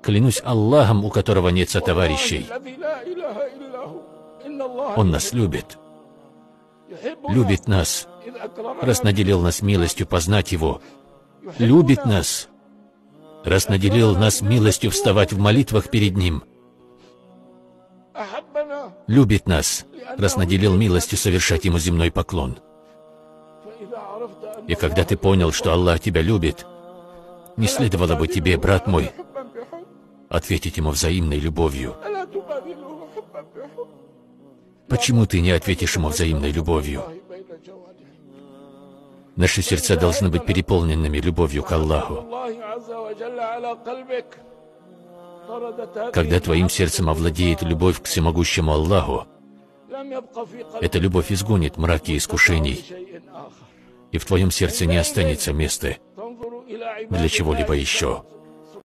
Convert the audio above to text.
Клянусь Аллахом, у которого нет сотоварищей. Он нас любит. Любит нас, раз наделил нас милостью познать Его. Любит нас, раз наделил нас милостью вставать в молитвах перед Ним. Любит нас, раз наделил милостью совершать Ему земной поклон. И когда ты понял, что Аллах тебя любит, не следовало бы тебе, брат мой, ответить Ему взаимной любовью. Почему ты не ответишь Ему взаимной любовью? Наши сердца должны быть переполненными любовью к Аллаху. Когда твоим сердцем овладеет любовь к всемогущему Аллаху, эта любовь изгонит мраки искушений, и в твоем сердце не останется места для чего-либо еще.